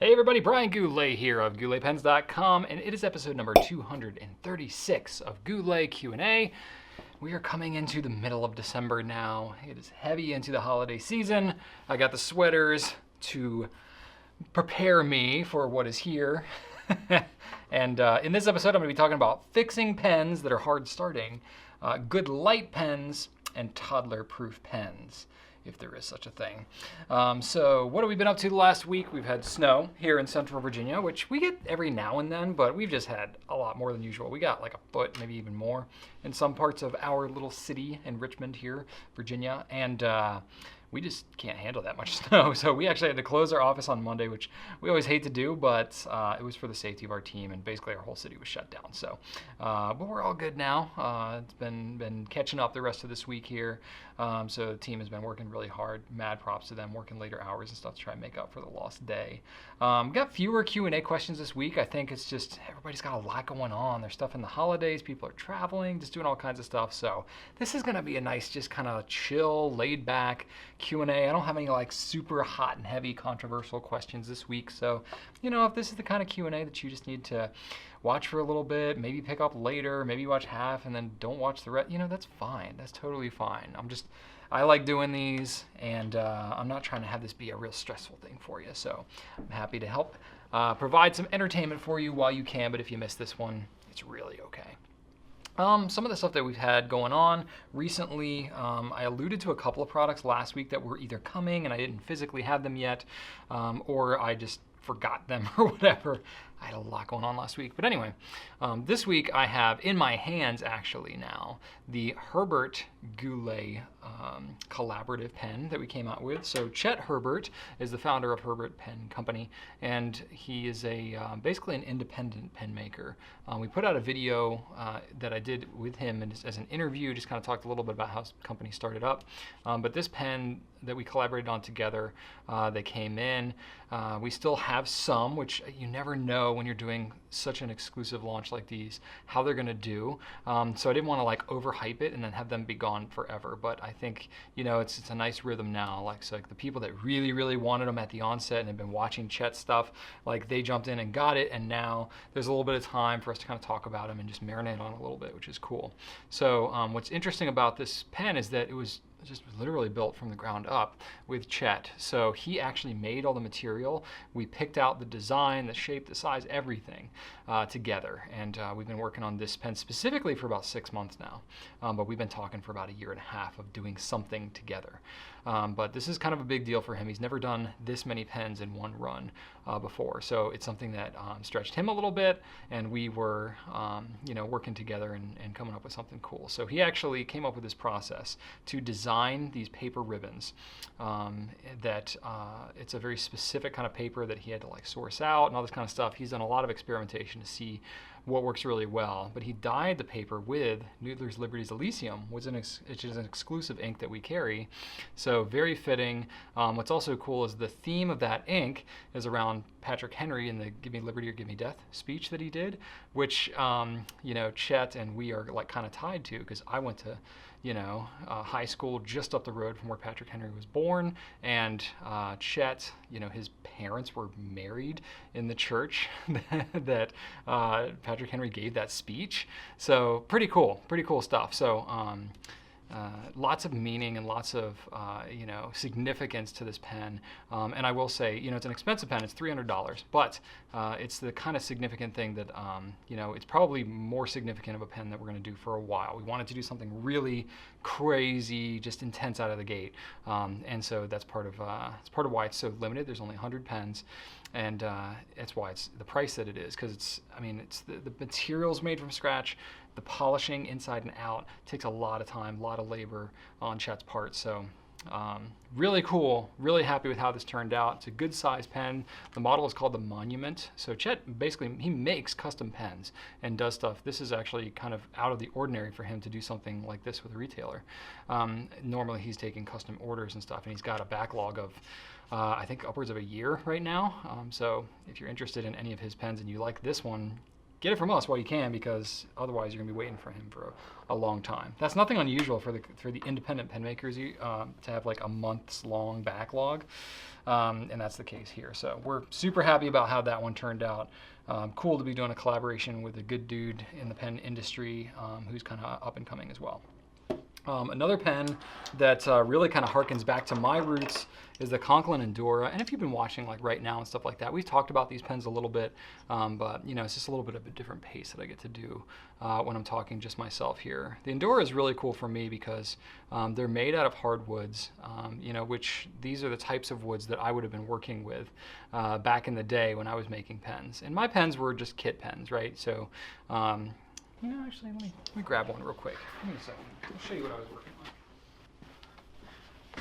Hey everybody, Brian Goulet here of gouletpens.com, and it is episode number 236 of Goulet Q&A. We are coming into the middle of December now. It is heavy into the holiday season. I got the sweaters to prepare me for what is here. And in this episode, I'm going to be talking about fixing pens that are hard starting, good light pens, and toddler-proof pens, if there is such a thing. So what have we been up to the last week? We've had snow here in Central Virginia, which we get every now and then, but we've just had a lot more than usual. We got like a foot, maybe even more, in some parts of our little city in Richmond here, Virginia, and we just can't handle that much snow. So we actually had to close our office on Monday, which we always hate to do, but it was for the safety of our team, and basically our whole city was shut down. So, but we're all good now. It's been catching up the rest of this week here. So the team has been working really hard. Mad props to them, working later hours and stuff to try and make up for the lost day. Got fewer Q&A questions this week. I think it's just everybody's got a lot going on. There's stuff in the holidays. People are traveling, just doing all kinds of stuff. So this is going to be a nice, just kind of chill, laid back Q&A. I don't have any like super hot and heavy controversial questions this week. So, if this is the kind of Q&A that you just need to watch for a little bit, maybe pick up later, maybe watch half and then don't watch the rest, that's fine. That's totally fine. I like doing these, and I'm not trying to have this be a real stressful thing for you. So I'm happy to help provide some entertainment for you while you can, but if you miss this one, it's really okay. Some of the stuff that we've had going on recently, I alluded to a couple of products last week that were either coming and I didn't physically have them yet, or I just forgot them or whatever. I had a lot going on last week. But anyway, this week I have in my hands actually now the Herbert Goulet collaborative pen that we came out with. So Chet Herbert is the founder of Herbert Pen Company, and he is basically an independent pen maker. We put out a video that I did with him as an interview, just kind of talked a little bit about how his company started up. But this pen that we collaborated on together, they came in. We still have some, which you never know when you're doing such an exclusive launch like these, how they're going to do. So I didn't want to like overhype it and then have them be gone forever. But I think, it's a nice rhythm now. So the people that really, really wanted them at the onset and have been watching Chet's stuff, like they jumped in and got it. And now there's a little bit of time for us to kind of talk about them and just marinate on it a little bit, which is cool. So what's interesting about this pen is that it was just literally built from the ground up with Chet. So he actually made all the material. We picked out the design, the shape, the size, everything together. And we've been working on this pen specifically for about 6 months now. But we've been talking for about a year and a half of doing something together. But this is kind of a big deal for him. He's never done this many pens in one run before. So it's something that stretched him a little bit, and we were working together and coming up with something cool. So he actually came up with this process to design these paper ribbons that it's a very specific kind of paper that he had to like source out and all this kind of stuff. He's done a lot of experimentation to see what works really well, but he dyed the paper with Noodler's Liberty's Elysium, which is an exclusive ink that we carry. So very fitting. What's also cool is the theme of that ink is around Patrick Henry in the "Give Me Liberty or Give Me Death" speech that he did, which Chet and we are like kind of tied to, because I went to high school just up the road from where Patrick Henry was born, and Chet, his parents were married in the church that Patrick Henry gave that speech. So pretty cool stuff. So lots of meaning and lots of significance to this pen. And I will say, it's an expensive pen. It's $300, but it's the kind of significant thing that it's probably more significant of a pen that we're going to do for a while. We wanted to do something really crazy, just intense out of the gate, and so that's part of why it's so limited. There's only 100 pens. And that's why it's the price that it is, because it's the materials made from scratch. The polishing inside and out takes a lot of time, a lot of labor on Chet's part. So really cool, really happy with how this turned out. It's a good size pen. The model is called the Monument. So Chet basically, he makes custom pens and does stuff. This is actually kind of out of the ordinary for him to do something like this with a retailer. Normally he's taking custom orders and stuff, and he's got a backlog of I think upwards of a year right now. So if you're interested in any of his pens and you like this one, get it from us while you can, because otherwise you're gonna be waiting for him for a long time. That's nothing unusual for the independent pen makers to have like a month's long backlog, and that's the case here. So we're super happy about how that one turned out. Cool to be doing a collaboration with a good dude in the pen industry who's kind of up and coming as well. Another pen that really kind of harkens back to my roots is the Conklin Endura. And if you've been watching like right now and stuff like that, we've talked about these pens a little bit, but you know, it's just a little bit of a different pace that I get to do when I'm talking just myself here. The Endura is really cool for me because they're made out of hardwoods, you know, which these are the types of woods that I would have been working with back in the day when I was making pens. And my pens were just kit pens, right? So, you know, actually, let me grab one real quick. Give me a second. I'll show you what I was working on.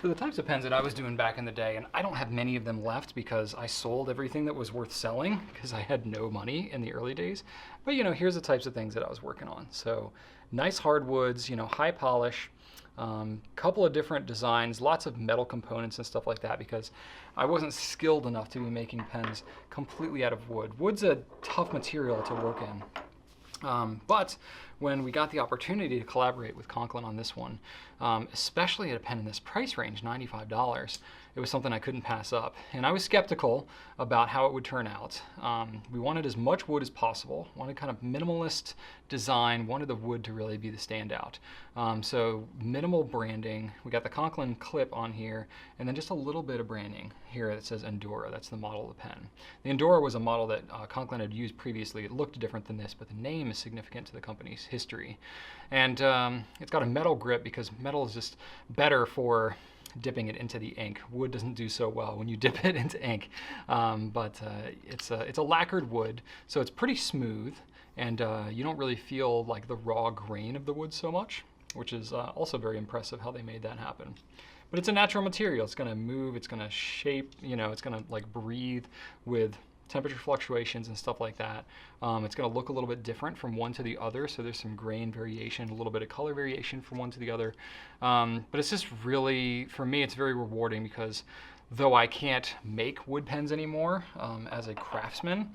So the types of pens that I was doing back in the day, and I don't have many of them left because I sold everything that was worth selling because I had no money in the early days. But, you know, here's the types of things that I was working on. So nice hardwoods, you know, high polish, couple of different designs, lots of metal components and stuff like that, because I wasn't skilled enough to be making pens completely out of wood. Wood's a tough material to work in. But when we got the opportunity to collaborate with Conklin on this one, especially at a pen in this price range, $95, it was something I couldn't pass up. And I was skeptical about how it would turn out. We wanted as much wood as possible, wanted kind of minimalist design, wanted the wood to really be the standout. So minimal branding, we got the Conklin clip on here, and then just a little bit of branding here that says Endura. That's the model of the pen. The Endura was a model that Conklin had used previously. It looked different than this, but the name is significant to the company's history. And it's got a metal grip because metal is just better for dipping it into the ink. Wood doesn't do so well when you dip it into ink, but it's a lacquered wood, so it's pretty smooth, and you don't really feel like the raw grain of the wood so much, which is also very impressive how they made that happen. But it's a natural material. It's going to move, it's going to shape, you know, it's going to like breathe with temperature fluctuations and stuff like that. It's going to look a little bit different from one to the other, so there's some grain variation, a little bit of color variation from one to the other. But it's just really, for me, it's very rewarding because though I can't make wood pens anymore as a craftsman,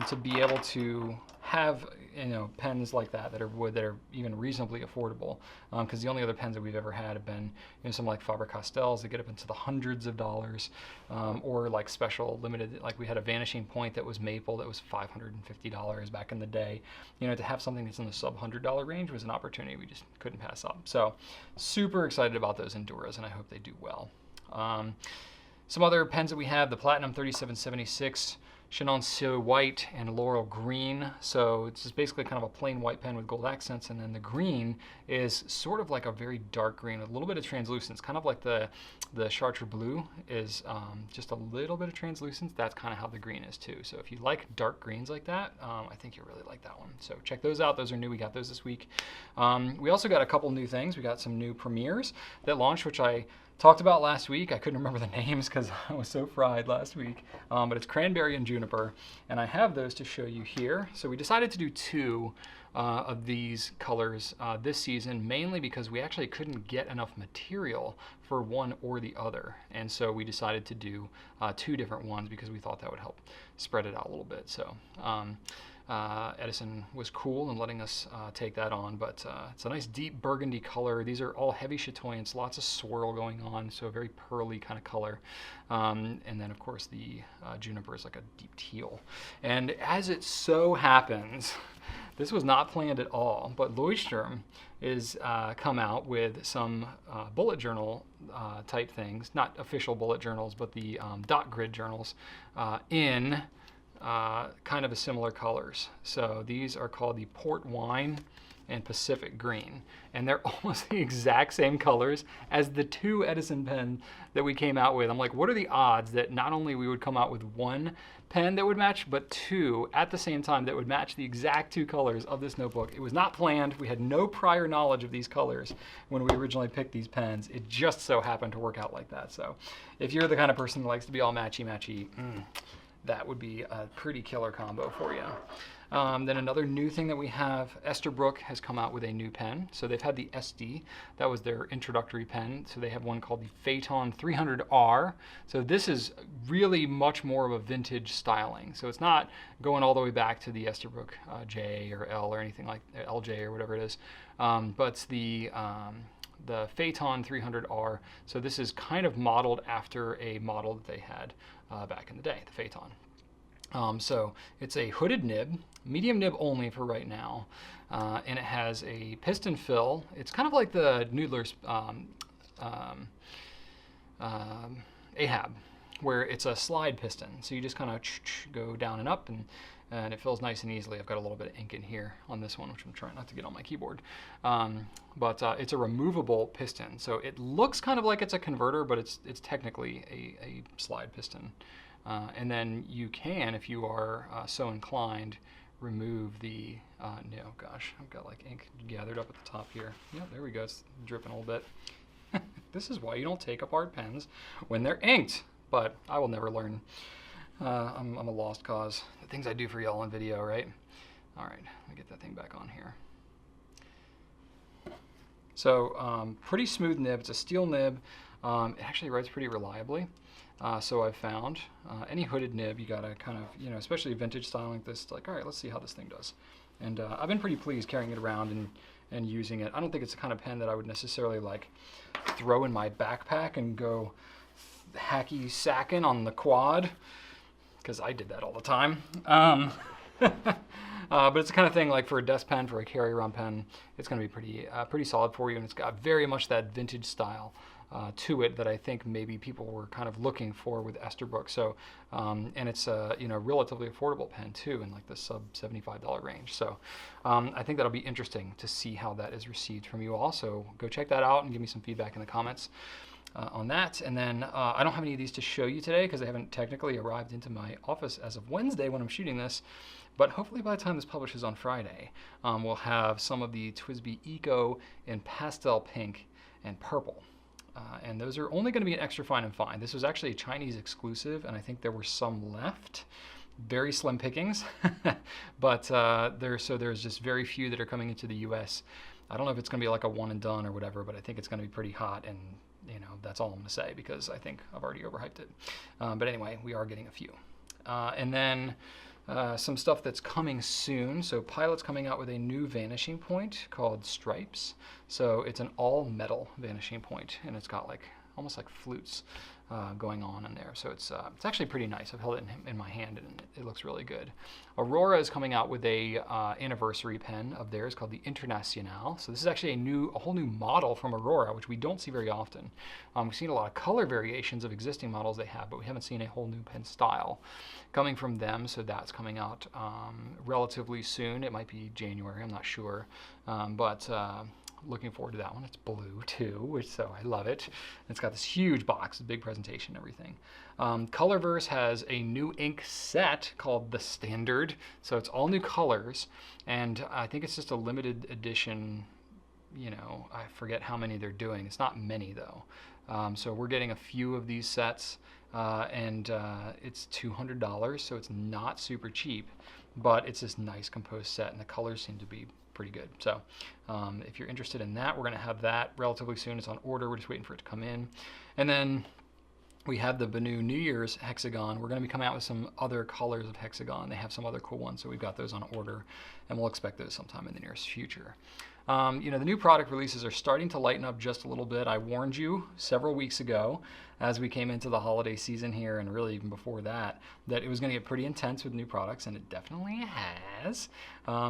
to be able to have, you know, pens like that that are wood, that are even reasonably affordable, because the only other pens that we've ever had have been, you know, some like Faber-Castells that get up into the hundreds of dollars, or like special limited, like we had a Vanishing Point that was maple that was $550 back in the day. You know, to have something that's in the sub $100 range was an opportunity we just couldn't pass up. So super excited about those Enduras, and I hope they do well. Some other pens that we have, the Platinum 3776, Chenonceau White, and Laurel Green. So it's just basically kind of a plain white pen with gold accents, and then the green is sort of like a very dark green with a little bit of translucence, kind of like the Chartres Bleu is just a little bit of translucence. That's kind of how the green is too. So if you like dark greens like that, I think you'll really like that one. So check those out. Those are new. We got those this week. We also got a couple new things. We got some new premieres that launched, which I talked about last week. I couldn't remember the names because I was so fried last week, but it's Cranberry and Juniper, and I have those to show you here. So we decided to do two of these colors this season, mainly because we actually couldn't get enough material for one or the other, and so we decided to do two different ones because we thought that would help spread it out a little bit. So Edison was cool in letting us take that on, but it's a nice deep burgundy color. These are all heavy chatoyance, lots of swirl going on, so a very pearly kind of color. And then of course the Juniper is like a deep teal. And as it so happens, this was not planned at all, but Leuchtturm is come out with some bullet journal type things, not official bullet journals, but the dot grid journals in kind of a similar colors. So these are called the Port Wine and Pacific Green, and they're almost the exact same colors as the two Edison pens that we came out with. I'm like, what are the odds that not only we would come out with one pen that would match, but two at the same time that would match the exact two colors of this notebook. It was not planned. We had no prior knowledge of these colors when we originally picked these pens. It just so happened to work out like that. So if you're the kind of person that likes to be all matchy-matchy, that would be a pretty killer combo for you. Then another new thing that we have, Esterbrook has come out with a new pen. So they've had the SD, that was their introductory pen. So they have one called the Phaeton 300R. So this is really much more of a vintage styling. So it's not going all the way back to the Esterbrook J or L or anything like LJ or whatever it is, but it's the Phaeton 300R. So this is kind of modeled after a model that they had back in the day, the Phaeton. So it's a hooded nib, medium nib only for right now, and it has a piston fill. It's kind of like the Noodler's Ahab, where it's a slide piston. So you just kind of go down and up, and it fills nice and easily. I've got a little bit of ink in here on this one, which I'm trying not to get on my keyboard. But it's a removable piston. So it looks kind of like it's a converter, but it's technically a slide piston. And then you can, if you are so inclined, remove the, no, gosh, I've got like ink gathered up at the top here. Yep, there we go, it's dripping a little bit. This is why you don't take apart pens when they're inked, but I will never learn. I'm a lost cause. The things I do for y'all in video, right? All right, let me get that thing back on here. So pretty smooth nib, it's a steel nib. It actually writes pretty reliably. So I've found any hooded nib, you gotta kind of, you know, especially vintage style like this, like, all right, let's see how this thing does. And I've been pretty pleased carrying it around and using it. I don't think it's the kind of pen that I would necessarily like throw in my backpack and go hacky sacking on the quad, because I did that all the time. But it's the kind of thing like for a desk pen, for a carry-around pen, it's going to be pretty solid for you, and it's got very much that vintage style to it that I think maybe people were kind of looking for with Esterbrook. So, and it's a relatively affordable pen too, in like the sub $75 range. So, I think that'll be interesting to see how that is received from you all. So go check that out and give me some feedback in the comments on that. And then I don't have any of these to show you today because they haven't technically arrived into my office as of Wednesday when I'm shooting this. But hopefully by the time this publishes on Friday, we'll have some of the TWSBI Eco in pastel pink and purple. And those are only going to be an extra fine and fine. This was actually a Chinese exclusive, and I think there were some left. Very slim pickings, but there's just very few that are coming into the U.S. I don't know if it's going to be like a one and done or whatever, but I think it's going to be pretty hot, and that's all I'm going to say because I think I've already overhyped it. But anyway, we are getting a few. And then some stuff that's coming soon. So Pilot's coming out with a new vanishing point called Stripes. So it's an all metal vanishing point, and it's got like almost like flutes going on in there. So it's actually pretty nice. I've held it in my hand and it looks really good. Aurora is coming out with a anniversary pen of theirs called the Internationale. So this is actually a whole new model from Aurora, which we don't see very often. We've seen a lot of color variations of existing models they have, but we haven't seen a whole new pen style coming from them. So that's coming out relatively soon. It might be January, I'm not sure. Looking forward to that one. It's blue too, so I love it. It's got this huge box, big presentation, everything. Colorverse has a new ink set called the Standard, so it's all new colors, and I think it's just a limited edition. I forget how many they're doing. It's not many though. So we're getting a few of these sets, and it's $200, so it's not super cheap, but it's this nice composed set, and the colors seem to be pretty good. So if you're interested in that, we're going to have that relatively soon. It's on order. We're just waiting for it to come in. And then we have the Benu New Year's hexagon. We're going to be coming out with some other colors of hexagon. They have some other cool ones, so we've got those on order, and we'll expect those sometime in the nearest future. The new product releases are starting to lighten up just a little bit. I warned you several weeks ago as we came into the holiday season here, and really even before that it was going to get pretty intense with new products, and it definitely has.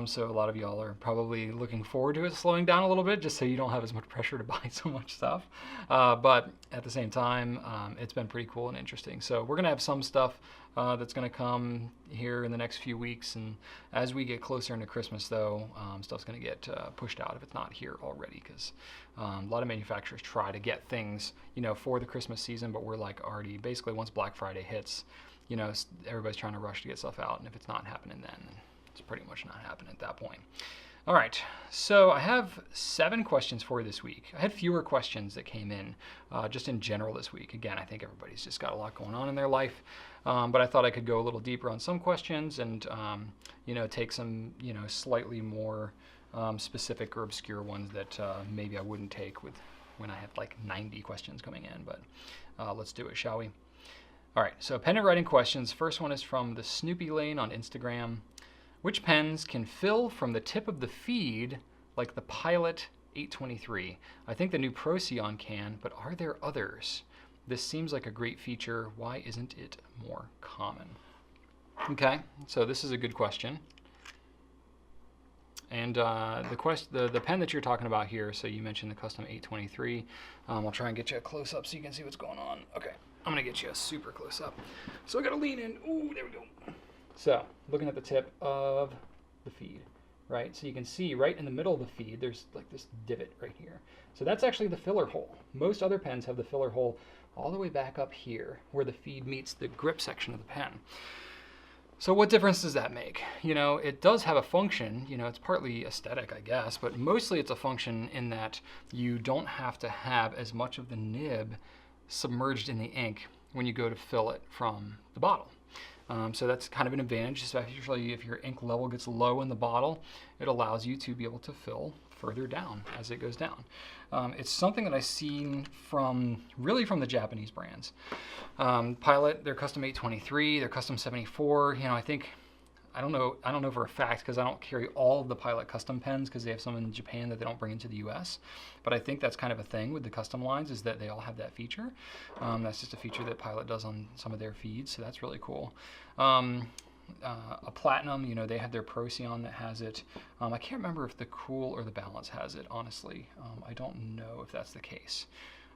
So a lot of y'all are probably looking forward to it slowing down a little bit just so you don't have as much pressure to buy so much stuff. But at the same time, it's been pretty cool and interesting. So we're going to have some stuff that's going to come here in the next few weeks, and as we get closer into Christmas though, stuff's going to get pushed out if it's not here already, because a lot of manufacturers try to get things for the Christmas season, but we're like already basically once Black Friday hits, everybody's trying to rush to get stuff out, and if it's not happening then it's pretty much not happening at that point. All right, so I have 7 questions for you this week. I had fewer questions that came in just in general this week. Again, I think everybody's just got a lot going on in their life, but I thought I could go a little deeper on some questions and take some slightly more specific or obscure ones that maybe I wouldn't take when I have like 90 questions coming in. But let's do it, shall we? All right, so pen and writing questions. First one is from thesnoopylane on Instagram. Which pens can fill from the tip of the feed like the Pilot 823? I think the new Procyon can, but are there others? This seems like a great feature. Why isn't it more common? Okay, so this is a good question. And the pen that you're talking about here, so you mentioned the Custom 823. I'll try and get you a close-up so you can see what's going on. Okay, I'm going to get you a super close-up. So I got to lean in. Ooh, there we go. So, looking at the tip of the feed, right? So you can see right in the middle of the feed, there's like this divot right here. So that's actually the filler hole. Most other pens have the filler hole all the way back up here where the feed meets the grip section of the pen. So what difference does that make? It does have a function, it's partly aesthetic, I guess, but mostly it's a function in that you don't have to have as much of the nib submerged in the ink when you go to fill it from the bottle. So that's kind of an advantage, especially if your ink level gets low in the bottle. It allows you to be able to fill further down as it goes down. It's something that I've seen really from the Japanese brands. Pilot, their Custom 823, their Custom 74. I don't know for a fact because I don't carry all of the Pilot custom pens because they have some in Japan that they don't bring into the US. But I think that's kind of a thing with the custom lines is that they all have that feature. That's just a feature that Pilot does on some of their feeds, so that's really cool. A Platinum, they have their Procyon that has it. I can't remember if the Cool or the Balance has it, honestly. I don't know if that's the case.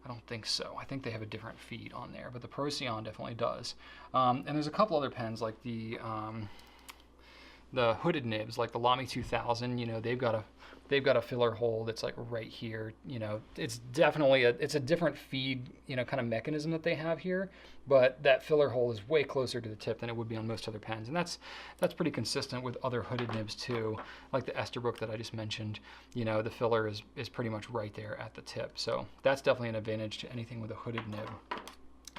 I don't think so. I think they have a different feed on there, but the Procyon definitely does. And there's a couple other pens like the hooded nibs, like the Lamy 2000. They've got a filler hole that's like right here. It's definitely it's a different feed, kind of mechanism that they have here, but that filler hole is way closer to the tip than it would be on most other pens, and that's pretty consistent with other hooded nibs too, like the Esterbrook that I just mentioned. The filler is pretty much right there at the tip, so that's definitely an advantage to anything with a hooded nib.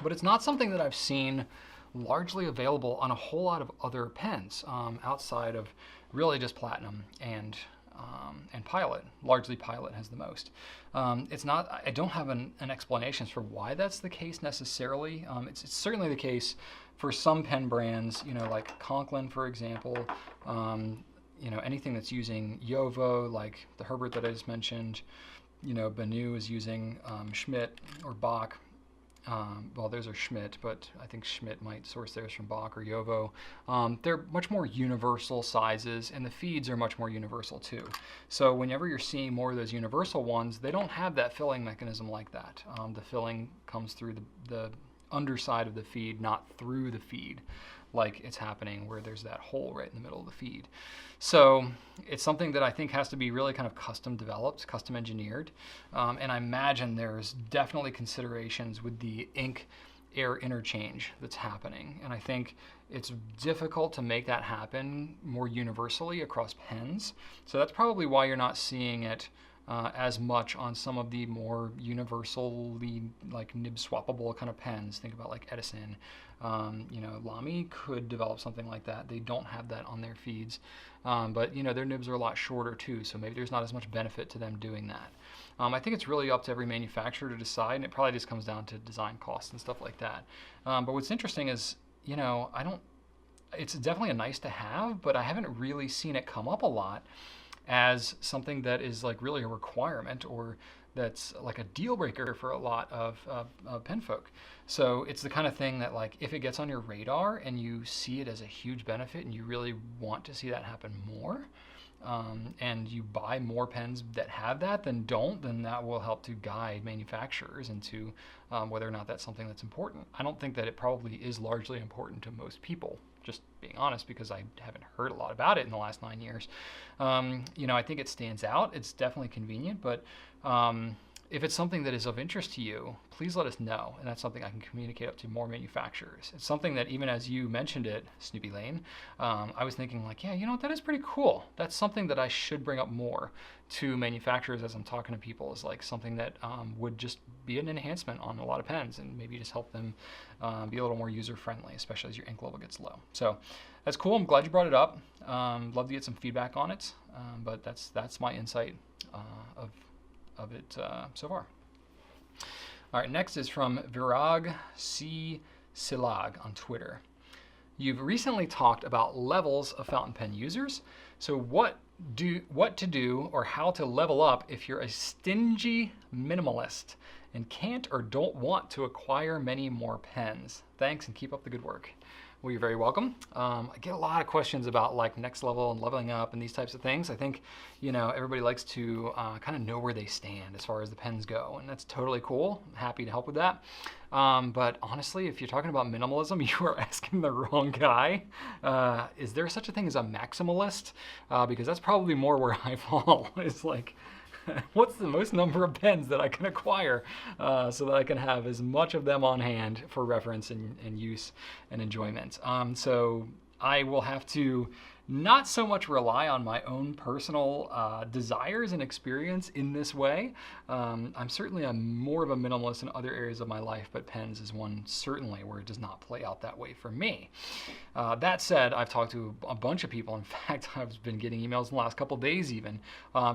But it's not something that I've seen largely available on a whole lot of other pens outside of really just Platinum and Pilot. Largely Pilot has the most. I don't have an explanation for why that's the case necessarily. It's certainly the case for some pen brands, like Conklin, for example. Anything that's using Yovo, like the Herbert that I just mentioned. Benu is using Schmidt or Bach. Well, those are Schmidt, but I think Schmidt might source theirs from Bach or Yovo. They're much more universal sizes, and the feeds are much more universal too. So whenever you're seeing more of those universal ones, they don't have that filling mechanism like that. The filling comes through the underside of the feed, not through the feed, like it's happening where there's that hole right in the middle of the feed. So it's something that I think has to be really kind of custom developed, custom engineered. And I imagine there's definitely considerations with the ink air interchange that's happening. And I think it's difficult to make that happen more universally across pens. So that's probably why you're not seeing it as much on some of the more universally like nib swappable kind of pens. Think about like Edison. Lamy could develop something like that. They don't have that on their feeds, but their nibs are a lot shorter too, so maybe there's not as much benefit to them doing that. I think it's really up to every manufacturer to decide, and it probably just comes down to design costs and stuff like that. But what's interesting is, it's definitely a nice to have, but I haven't really seen it come up a lot as something that is like really a requirement or that's like a deal breaker for a lot of pen folk. So it's the kind of thing that like if it gets on your radar and you see it as a huge benefit and you really want to see that happen more, and you buy more pens that have that than don't, then that will help to guide manufacturers into whether or not that's something that's important. I don't think that it probably is largely important to most people, just being honest, because I haven't heard a lot about it in the last 9 years. I think it stands out. It's definitely convenient, but if it's something that is of interest to you, please let us know, and that's something I can communicate up to more manufacturers. It's something that even as you mentioned it, snoopylane, I was thinking like, yeah, you know what, that is pretty cool. That's something that I should bring up more to manufacturers as I'm talking to people, is like something that would just be an enhancement on a lot of pens and maybe just help them be a little more user-friendly, especially as your ink level gets low. So that's cool. I'm glad you brought it up. Love to get some feedback on it, but that's my insight of it so far. All right, next is from Virag C. Silag on Twitter. You've recently talked about levels of fountain pen users. So what to do or how to level up if you're a stingy minimalist and can't or don't want to acquire many more pens? Thanks and keep up the good work. Well, you're very welcome. I get a lot of questions about like next level and leveling up and these types of things. I think, you know, everybody likes to kind of know where they stand as far as the pens go, and that's totally cool. I'm happy to help with that. But honestly, if you're talking about minimalism, you are asking the wrong guy. Is there such a thing as a maximalist? Because that's probably more where I fall. It's like, what's the most number of pens that I can acquire so that I can have as much of them on hand for reference and use and enjoyment. So I will have to not so much rely on my own personal desires and experience in this way. I'm certainly more of a minimalist in other areas of my life, but pens is one certainly where it does not play out that way for me. That said, I've talked to a bunch of people. In fact, I've been getting emails in the last couple of days even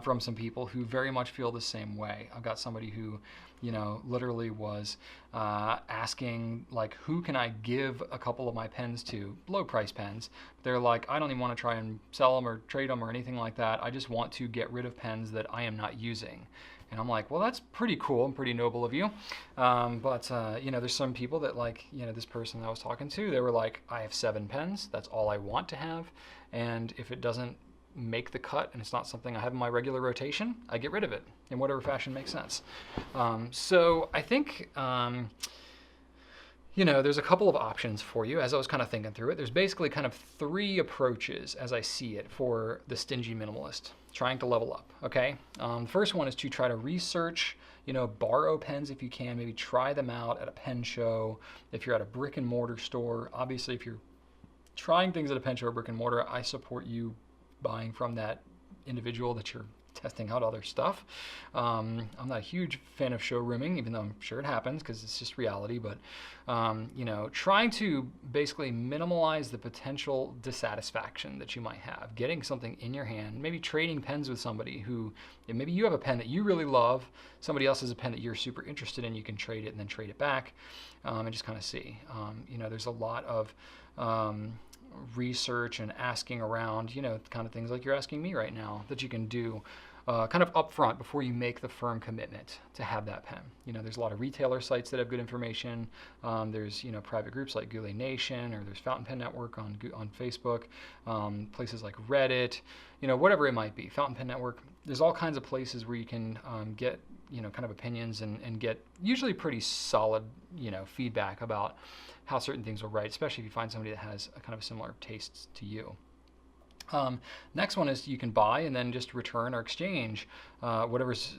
from some people who very much feel the same way. I've got somebody who, you know, literally was asking like, who can I give a couple of my pens to, low price pens. They're like, I don't even want to try and sell them or trade them or anything like that. I just want to get rid of pens that I am not using. And I'm like, well, that's pretty cool and pretty noble of you. But you know, there's some people that, like, you know, this person I was talking to, they were like, I have 7 pens. That's all I want to have. And if it doesn't make the cut and it's not something I have in my regular rotation, I get rid of it in whatever fashion makes sense. So I think, you know, there's a couple of options for you as I was kind of thinking through it. There's basically kind of 3 approaches as I see it for the stingy minimalist trying to level up, okay? The first one is to try to research, you know, borrow pens if you can, maybe try them out at a pen show. If you're at a brick and mortar store, obviously if you're trying things at a pen show or brick and mortar, I support you buying from that individual that you're testing out other stuff. I'm not a huge fan of showrooming, even though I'm sure it happens because it's just reality, but you know, trying to basically minimize the potential dissatisfaction that you might have. Getting something in your hand, maybe trading pens with somebody who, maybe you have a pen that you really love, somebody else has a pen that you're super interested in, you can trade it and then trade it back and just kind of see. You know, there's a lot of research and asking around, you know, kind of things like you're asking me right now that you can do kind of upfront before you make the firm commitment to have that pen. You know, there's a lot of retailer sites that have good information. There's, you know, private groups like Goulet Nation, or there's Fountain Pen Network on Facebook, places like Reddit, you know, whatever it might be, Fountain Pen Network. There's all kinds of places where you can get, you know, kind of opinions and get usually pretty solid, you know, feedback about how certain things will write, especially if you find somebody that has a kind of similar tastes to you. Next one is you can buy and then just return or exchange whatever's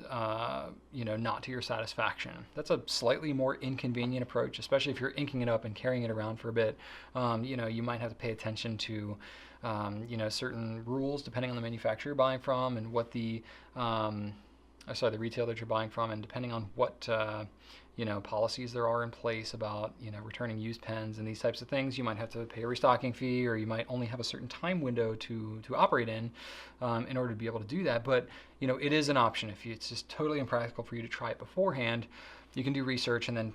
you know, not to your satisfaction. That's a slightly more inconvenient approach, especially if you're inking it up and carrying it around for a bit. You know, you might have to pay attention to you know, certain rules depending on the manufacturer you're buying from and what the the retailer that you're buying from, and depending on what you know, policies there are in place about, you know, returning used pens and these types of things, you might have to pay a restocking fee, or you might only have a certain time window to operate in order to be able to do that. But, you know, it is an option. If it's just totally impractical for you to try it beforehand, you can do research and then,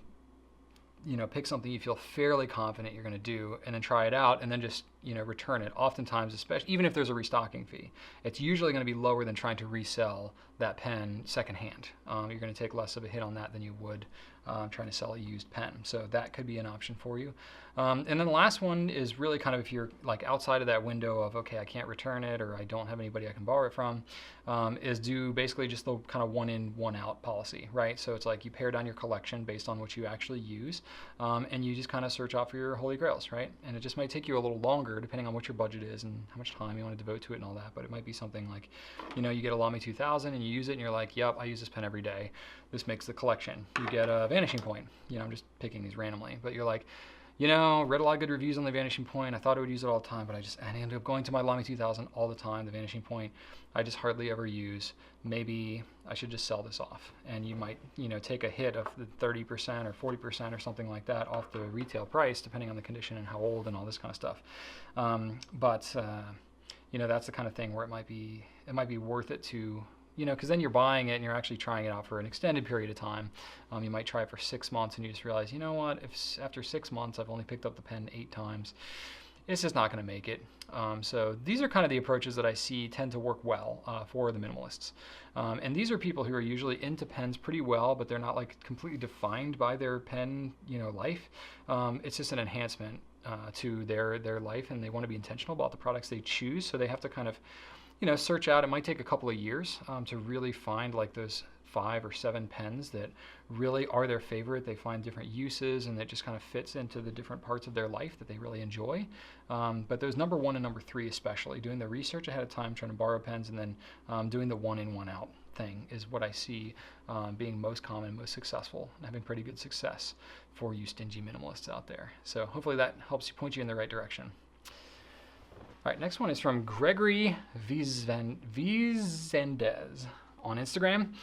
you know, pick something you feel fairly confident you're going to do, and then try it out, and then just, you know, return it. Oftentimes, especially even if there's a restocking fee, it's usually going to be lower than trying to resell that pen secondhand. You're going to take less of a hit on that than you would trying to sell a used pen. So that could be an option for you. And then the last one is really kind of if you're like outside of that window of, okay, I can't return it, or I don't have anybody I can borrow it from, is do basically just the kind of one in, one out policy, right? So it's like you pare down your collection based on what you actually use, and you just kind of search out for your holy grails, right? And it just might take you a little longer sure, depending on what your budget is and how much time you want to devote to it and all that. But it might be something like, you get a Lamy 2000 and you use it and you're like, yep, I use this pen every day. This makes the collection. You get a Vanishing Point. I'm just picking these randomly, but you're like, read a lot of good reviews on the Vanishing Point. I thought I would use it all the time, but I ended up going to my Lamy 2000 all the time. The Vanishing Point, I just hardly ever use. Maybe I should just sell this off. And you might, take a hit of the 30% or 40% or something like that off the retail price, depending on the condition and how old and all this kind of stuff. But that's the kind of thing where it might be worth it to, because then you're buying it and you're actually trying it out for an extended period of time. You might try it for 6 months and you just realize, you know what, if after 6 months I've only picked up the pen 8 times, it's just not going to make it. So these are kind of the approaches that I see tend to work well for the minimalists. And these are people who are usually into pens pretty well, but they're not like completely defined by their pen, life. It's just an enhancement to their life, and they want to be intentional about the products they choose. So they have to kind of search out. It might take a couple of years to really find like those 5 or 7 pens that really are their favorite. They find different uses and that just kind of fits into the different parts of their life that they really enjoy. But those number 1 and number 3 especially, doing the research ahead of time, trying to borrow pens, and then doing the 1 in, 1 out thing is what I see being most common, most successful, and having pretty good success for you stingy minimalists out there. So hopefully that helps you point you in the right direction. All right, next one is from gregoryveizades on Instagram.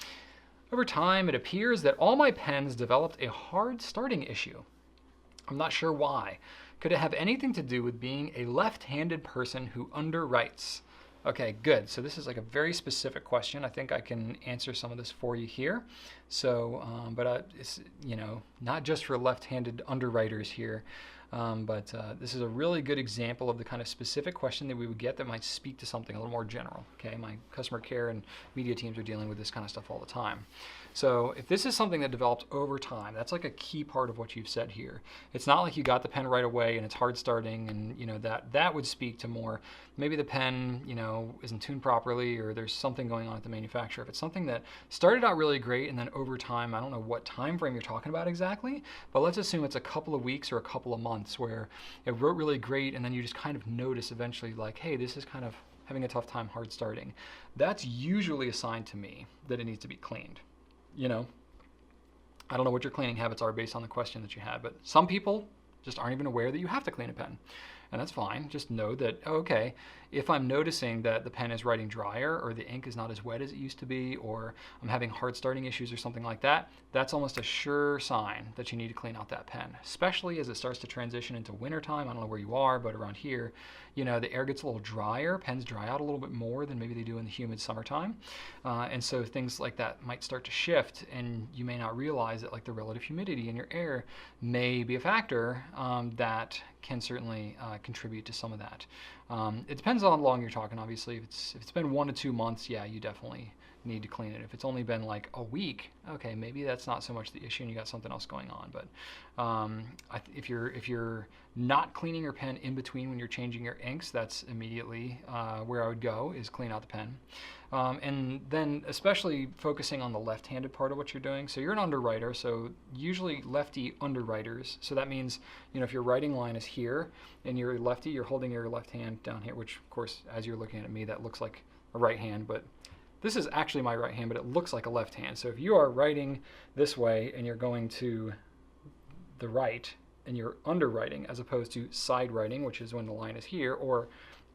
Over time, it appears that all my pens developed a hard starting issue. I'm not sure why. Could it have anything to do with being a left-handed person who underwrites? Okay, good. So this is like a very specific question. I think I can answer some of this for you here. So, but it's, not just for left-handed underwriters here. But this is a really good example of the kind of specific question that we would get that might speak to something a little more general. Okay, my customer care and media teams are dealing with this kind of stuff all the time. So if this is something that developed over time, that's like a key part of what you've said here. It's not like you got the pen right away and it's hard starting, and that would speak to more maybe the pen isn't tuned properly, or there's something going on at the manufacturer. If it's something that started out really great and then over time, I don't know what time frame you're talking about exactly, but let's assume it's a couple of weeks or a couple of months where it wrote really great and then you just kind of notice eventually like, hey, this is kind of having a tough time hard starting. That's usually a sign to me that it needs to be cleaned. I don't know what your cleaning habits are based on the question that you had, but some people just aren't even aware that you have to clean a pen. And that's fine. Just know that, okay, if I'm noticing that the pen is writing drier, or the ink is not as wet as it used to be, or I'm having hard starting issues or something like that, that's almost a sure sign that you need to clean out that pen, especially as it starts to transition into wintertime. I don't know where you are, but around here, the air gets a little drier. Pens dry out a little bit more than maybe they do in the humid summertime. And so things like that might start to shift, and you may not realize that like the relative humidity in your air may be a factor that can certainly contribute to some of that. It depends on how long you're talking, obviously. If it's been 1 to 2 months, yeah, you definitely need to clean it. If it's only been like a week, okay, maybe that's not so much the issue and you got something else going on. But if you're not cleaning your pen in between when you're changing your inks, that's immediately where I would go, is clean out the pen. And then especially focusing on the left-handed part of what you're doing. So you're an underwriter, so usually lefty underwriters. So that means, if your writing line is here and you're lefty, you're holding your left hand down here, which of course, as you're looking at me, that looks like a right hand, but this is actually my right hand, but it looks like a left hand. So if you are writing this way and you're going to the right and you're underwriting as opposed to side writing, which is when the line is here, or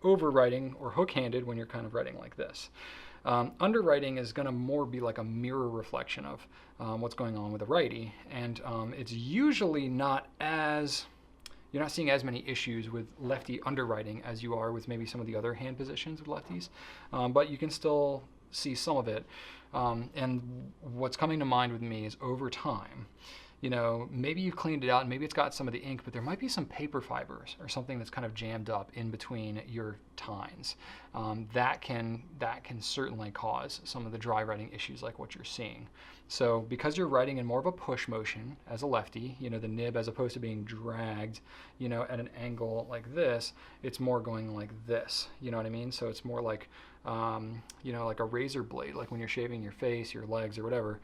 overwriting or hook-handed when you're kind of writing like this. Underwriting is going to more be like a mirror reflection of what's going on with a righty, and it's usually not as, you're not seeing as many issues with lefty underwriting as you are with maybe some of the other hand positions of lefties, but you can still see some of it. And what's coming to mind with me is over time, maybe you've cleaned it out and maybe it's got some of the ink, but there might be some paper fibers or something that's kind of jammed up in between your tines. That can certainly cause some of the dry writing issues like what you're seeing. So because you're writing in more of a push motion as a lefty, the nib, as opposed to being dragged, at an angle like this, it's more going like this, you know what I mean? So it's more like, like a razor blade, like when you're shaving your face, your legs, or whatever.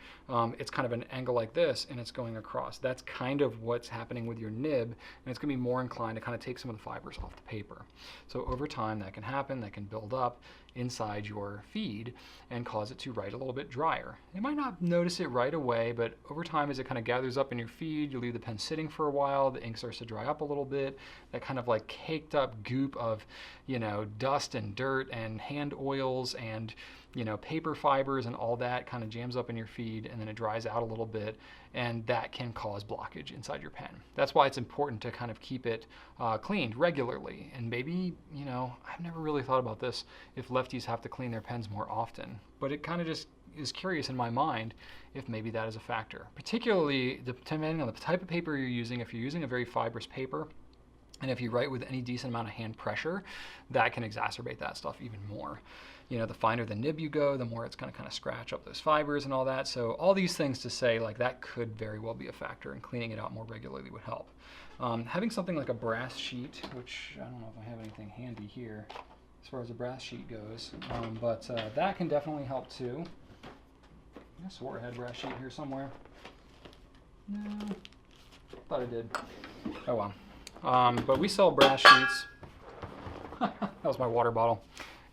It's kind of an angle like this, and it's going across. That's kind of what's happening with your nib, and it's going to be more inclined to kind of take some of the fibers off the paper. So over time that can happen, that can build up inside your feed and cause it to write a little bit drier. You might not notice it right away, but over time as it kind of gathers up in your feed, you leave the pen sitting for a while, the ink starts to dry up a little bit, that kind of like caked up goop of, you know, dust and dirt and hand oils and, you know, paper fibers and all that kind of jams up in your feed, and then it dries out a little bit, and that can cause blockage inside your pen. That's why it's important to kind of keep it cleaned regularly. And maybe, you know, I've never really thought about this, if lefties have to clean their pens more often, but it kind of just is curious in my mind if maybe that is a factor, particularly depending on the type of paper you're using. If you're using a very fibrous paper, and if you write with any decent amount of hand pressure, that can exacerbate that stuff even more. You know, the finer the nib you go, the more it's going to kind of scratch up those fibers and all that. So all these things to say, like, that could very well be a factor, and cleaning it out more regularly would help. Having something like a brass sheet, which I don't know if I have anything handy here as far as a brass sheet goes, but that can definitely help too. I swore I had a brass sheet here somewhere. No, thought I did. Oh well. But we sell brass sheets. That was my water bottle.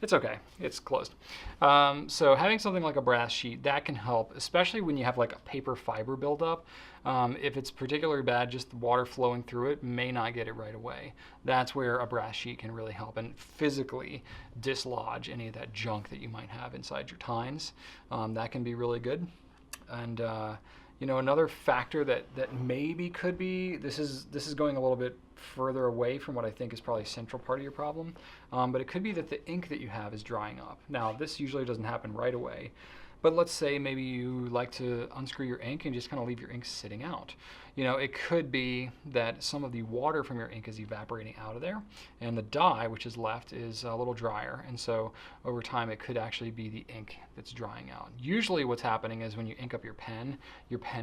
It's okay, it's closed. So having something like a brass sheet, that can help, especially when you have like a paper fiber buildup. If it's particularly bad, just the water flowing through it may not get it right away. That's where a brass sheet can really help and physically dislodge any of that junk that you might have inside your tines. That can be really good. And you know, another factor that maybe could be, this is going a little bit further away from what I think is probably a central part of your problem, but it could be that the ink that you have is drying up. Now, this usually doesn't happen right away, but let's say maybe you like to unscrew your ink and just kind of leave your ink sitting out. You know, it could be that some of the water from your ink is evaporating out of there, and the dye, which is left, is a little drier, and so over time it could actually be the ink that's drying out. Usually what's happening is when you ink up your pen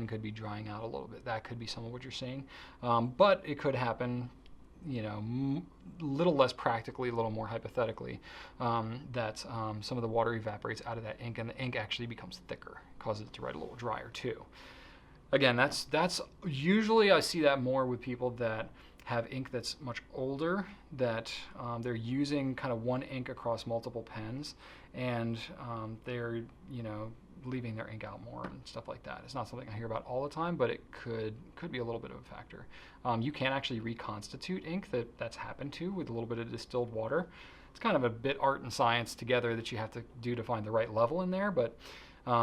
could be drying out a little bit. That could be some of what you're seeing, but it could happen, you know, a little less practically, a little more hypothetically, that some of the water evaporates out of that ink, and the ink actually becomes thicker, causes it to write a little drier too. Again, that's usually, I see that more with people that have ink that's much older, that they're using kind of one ink across multiple pens, and they're, you know, leaving their ink out more and stuff like that. It's not something I hear about all the time, but it could be a little bit of a factor. You can actually reconstitute ink that's happened to with a little bit of distilled water. It's kind of a bit art and science together that you have to do to find the right level in there, but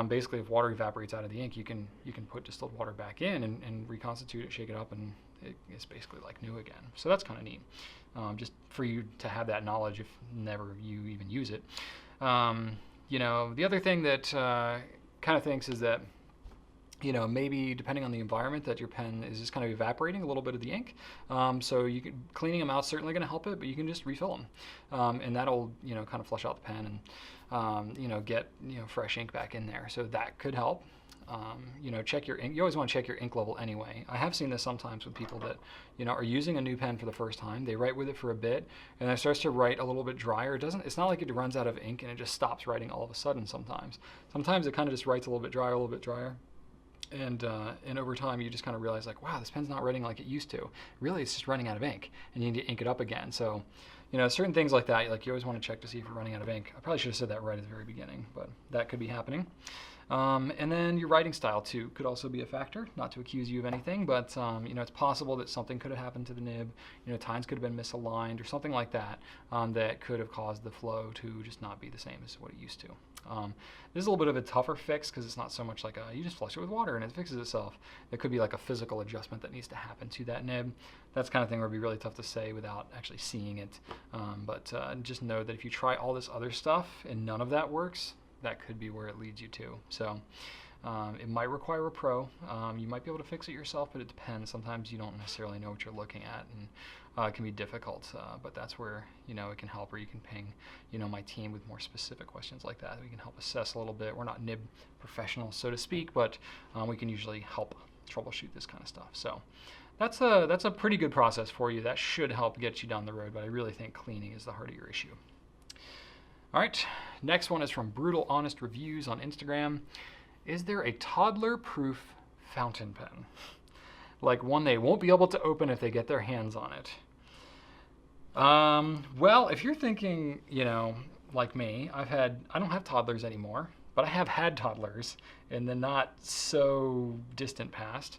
basically if water evaporates out of the ink, you can put distilled water back in and reconstitute it, shake it up, and it's basically like new again. So that's kind of neat, just for you to have that knowledge if never you even use it. You know, the other thing that kind of thinks is that, you know, maybe depending on the environment that your pen is just kind of evaporating a little bit of the ink. So you can, cleaning them out certainly going to help it, but you can just refill them. And that'll, you know, kind of flush out the pen and, you know, get, you know, fresh ink back in there. So that could help. You know, check your ink. You always want to check your ink level anyway. I have seen this sometimes with people that, you know, are using a new pen for the first time. They write with it for a bit, and it starts to write a little bit drier. It's not like it runs out of ink and it just stops writing all of a sudden sometimes. Sometimes it kind of just writes a little bit drier. And over time, you just kind of realize, like, wow, this pen's not writing like it used to. Really, it's just running out of ink, and you need to ink it up again. So, you know, certain things like that, like you always want to check to see if you're running out of ink. I probably should have said that right at the very beginning, but that could be happening. And then your writing style too could also be a factor. Not to accuse you of anything, but you know, it's possible that something could have happened to the nib. You know, tines could have been misaligned or something like that, that could have caused the flow to just not be the same as what it used to. This is a little bit of a tougher fix because it's not so much like you just flush it with water and it fixes itself. It could be like a physical adjustment that needs to happen to that nib. That's the kind of thing where it'd be really tough to say without actually seeing it. But just know that if you try all this other stuff and none of that works, that could be where it leads you to. So it might require a pro. You might be able to fix it yourself, but it depends. Sometimes you don't necessarily know what you're looking at, and it can be difficult. But that's where, you know, it can help, or you can ping, you know, my team with more specific questions like that. We can help assess a little bit. We're not nib professionals, so to speak, but we can usually help troubleshoot this kind of stuff. So that's a pretty good process for you. That should help get you down the road, but I really think cleaning is the heart of your issue. All right, next one is from Brutal Honest Reviews on Instagram. Is there a toddler-proof fountain pen? like one they won't be able to open if they get their hands on it? Well, if you're thinking, like me, I don't have toddlers anymore, but I have had toddlers in the not so distant past.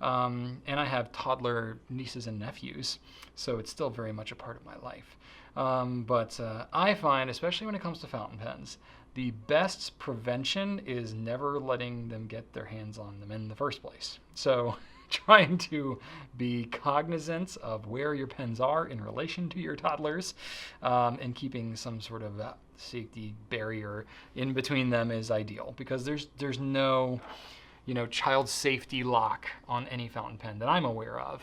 And I have toddler nieces and nephews, so it's still very much a part of my life. But I find, especially when it comes to fountain pens, the best prevention is never letting them get their hands on them in the first place. So trying to be cognizant of where your pens are in relation to your toddlers, and keeping some sort of safety barrier in between them is ideal, because there's no child safety lock on any fountain pen that I'm aware of.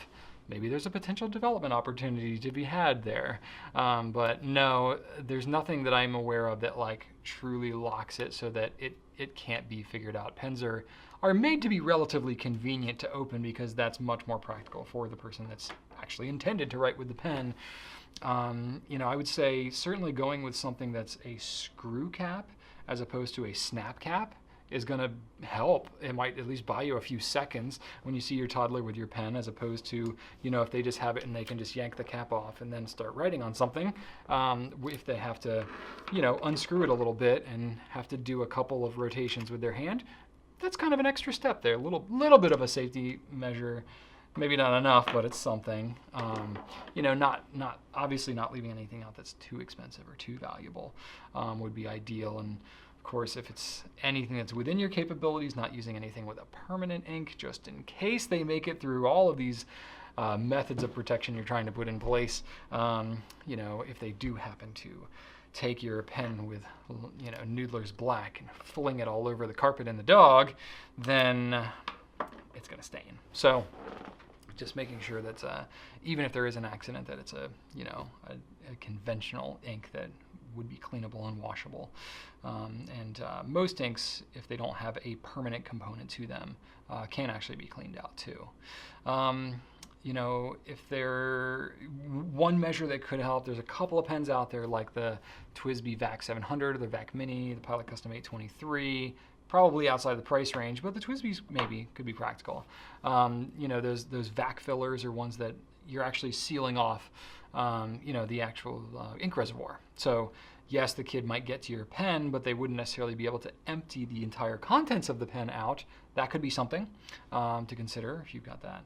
Maybe there's a potential development opportunity to be had there. But no, there's nothing that I'm aware of that like truly locks it so that it can't be figured out. Pens are made to be relatively convenient to open because that's much more practical for the person that's actually intended to write with the pen. I would say certainly going with something that's a screw cap as opposed to a snap cap is going to help. It might at least buy you a few seconds when you see your toddler with your pen, as opposed to, if they just have it and they can just yank the cap off and then start writing on something. If they have to, unscrew it a little bit and have to do a couple of rotations with their hand, that's kind of an extra step there. A little bit of a safety measure. Maybe not enough, but it's something. Not obviously not leaving anything out that's too expensive or too valuable would be ideal. And of course, if it's anything that's within your capabilities, not using anything with a permanent ink, just in case they make it through all of these methods of protection you're trying to put in place. If they do happen to take your pen with, Noodler's Black and fling it all over the carpet and the dog, then it's going to stain. So just making sure that even if there is an accident, that it's a conventional ink that would be cleanable and washable. Most inks, if they don't have a permanent component to them, can actually be cleaned out too. If one measure that could help, there's a couple of pens out there like the TWSBI VAC 700, the VAC Mini, the Pilot Custom 823, probably outside of the price range, but the TWSBIs maybe could be practical. Those VAC fillers are ones that you're actually sealing off, the actual ink reservoir. So yes, the kid might get to your pen, but they wouldn't necessarily be able to empty the entire contents of the pen out. That could be something to consider if you've got that.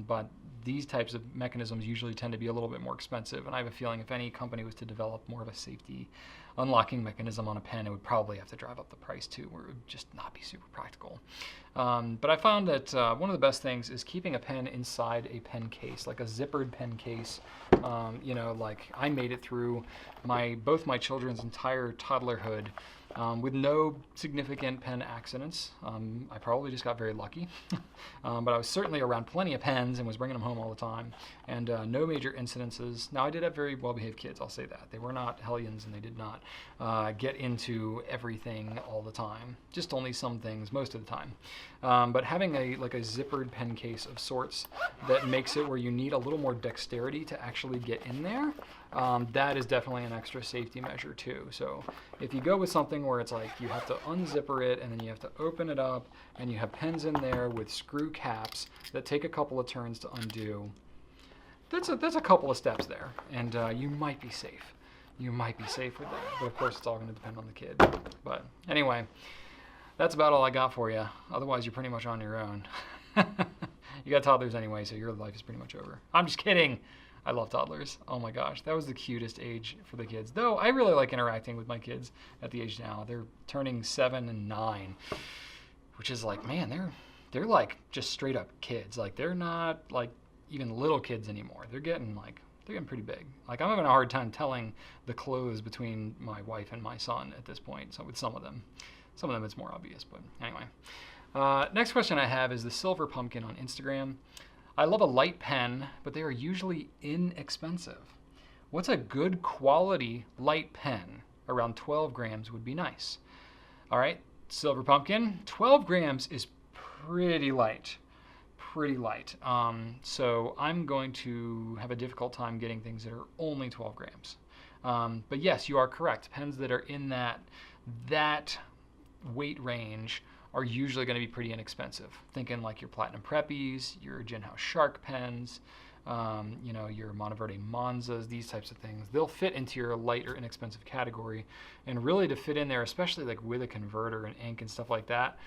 But these types of mechanisms usually tend to be a little bit more expensive, and I have a feeling if any company was to develop more of a safety unlocking mechanism on a pen, it would probably have to drive up the price too, where it would just not be super practical. But I found that one of the best things is keeping a pen inside a pen case, like a zippered pen case. Like I made it through both my children's entire toddlerhood with no significant pen accidents. I probably just got very lucky, but I was certainly around plenty of pens and was bringing them home all the time, and no major incidences. Now I did have very well-behaved kids, I'll say that. They were not hellions, and they did not get into everything all the time, just only some things most of the time. But having a zippered pen case of sorts that makes it where you need a little more dexterity to actually get in there, that is definitely an extra safety measure too. So if you go with something where it's like you have to unzipper it and then you have to open it up and you have pens in there with screw caps that take a couple of turns to undo, that's a couple of steps there, and you might be safe. You might be safe with that, but of course it's all going to depend on the kid. But anyway, that's about all I got for you. Otherwise, you're pretty much on your own. You got toddlers anyway, so your life is pretty much over. I'm just kidding. I love toddlers. Oh my gosh, that was the cutest age for the kids. Though I really like interacting with my kids at the age now. They're turning 7 and 9, which is like, man, they're like just straight up kids. Like they're not like even little kids anymore. They're getting pretty big. Like I'm having a hard time telling the clothes between my wife and my son at this point. So with some of them it's more obvious, but anyway. Next question I have is the Silver Pumpkin on Instagram. I love a light pen, but they are usually inexpensive. What's a good quality light pen? Around 12 grams would be nice. All right, Silver Pumpkin, 12 grams is pretty light. So I'm going to have a difficult time getting things that are only 12 grams. But yes, you are correct. Pens that are in that weight range are usually going to be pretty inexpensive. Thinking like your Platinum Preppies, your Gin House Shark pens, you know, your Monteverde Monzas, these types of things. They'll fit into your light or inexpensive category. And really to fit in there, especially like with a converter and ink and stuff like that,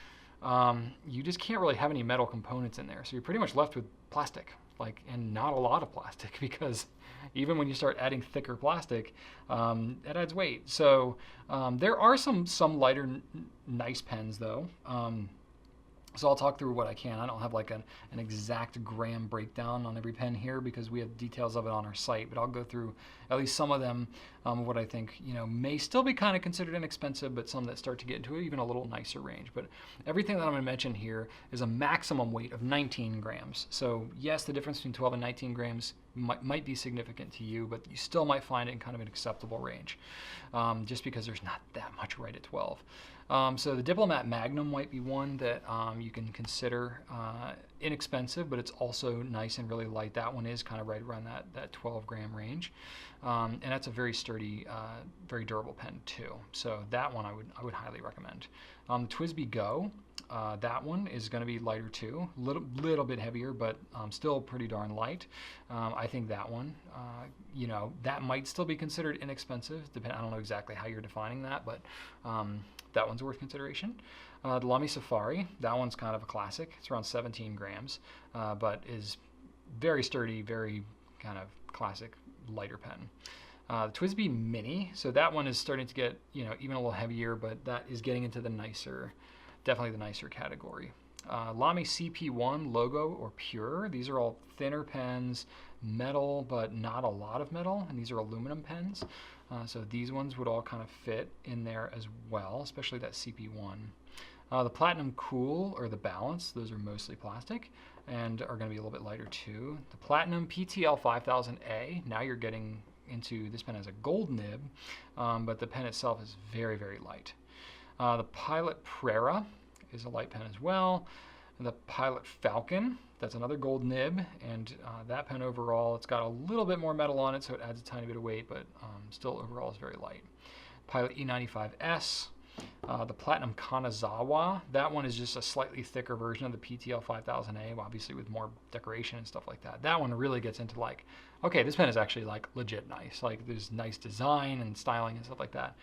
you just can't really have any metal components in there. So you're pretty much left with plastic, and not a lot of plastic, because even when you start adding thicker plastic, it adds weight. So there are some lighter, nice pens though. So I'll talk through what I can. I don't have like an exact gram breakdown on every pen here because we have details of it on our site, but I'll go through at least some of them, what I think, you know, may still be kind of considered inexpensive, but some that start to get into even a little nicer range. But everything that I'm going to mention here is a maximum weight of 19 grams. So yes, the difference between 12 and 19 grams might be significant to you, but you still might find it in kind of an acceptable range, just because there's not that much right at 12. So the Diplomat Magnum might be one that you can consider inexpensive, but it's also nice and really light. That one is kind of right around that 12 gram range, and that's a very sturdy, very durable pen too. So that one I would highly recommend. TWSBI Go, that one is going to be lighter too, little bit heavier, but still pretty darn light. I think that one, you know, that might still be considered inexpensive. I don't know exactly how you're defining that, but that one's worth consideration. The Lamy Safari, that one's kind of a classic. It's around 17 grams, but is very sturdy, very kind of classic lighter pen. The TWSBI Mini, so that one is starting to get, you know, even a little heavier, but that is getting into the nicer, definitely the nicer category. Lamy CP1 Logo or Pure, these are all thinner pens, metal, but not a lot of metal, and these are aluminum pens. So these ones would all kind of fit in there as well, especially that CP1. The Platinum Cool or the Balance, those are mostly plastic and are going to be a little bit lighter too. The Platinum PTL 5000A, now you're getting into, this pen has a gold nib, but the pen itself is very, very light. The Pilot Prera is a light pen as well. And the Pilot Falcon, that's another gold nib, and that pen overall, it's got a little bit more metal on it, so it adds a tiny bit of weight, but still overall is very light. Pilot E95S, the Platinum Kanazawa, that one is just a slightly thicker version of the PTL 5000A, obviously with more decoration and stuff like that. That one really gets into like, okay, this pen is actually like legit nice. Like there's nice design and styling and stuff like that.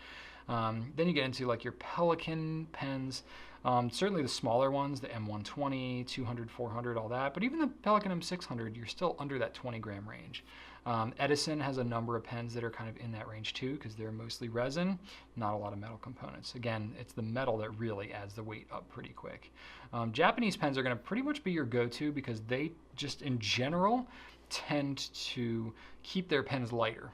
Then you get into like your Pelican pens, certainly the smaller ones, the M120, 200, 400, all that, but even the Pelican M600, you're still under that 20 gram range. Edison has a number of pens that are kind of in that range too, because they're mostly resin, not a lot of metal components. Again, it's the metal that really adds the weight up pretty quick. Japanese pens are going to pretty much be your go-to because they just in general tend to keep their pens lighter.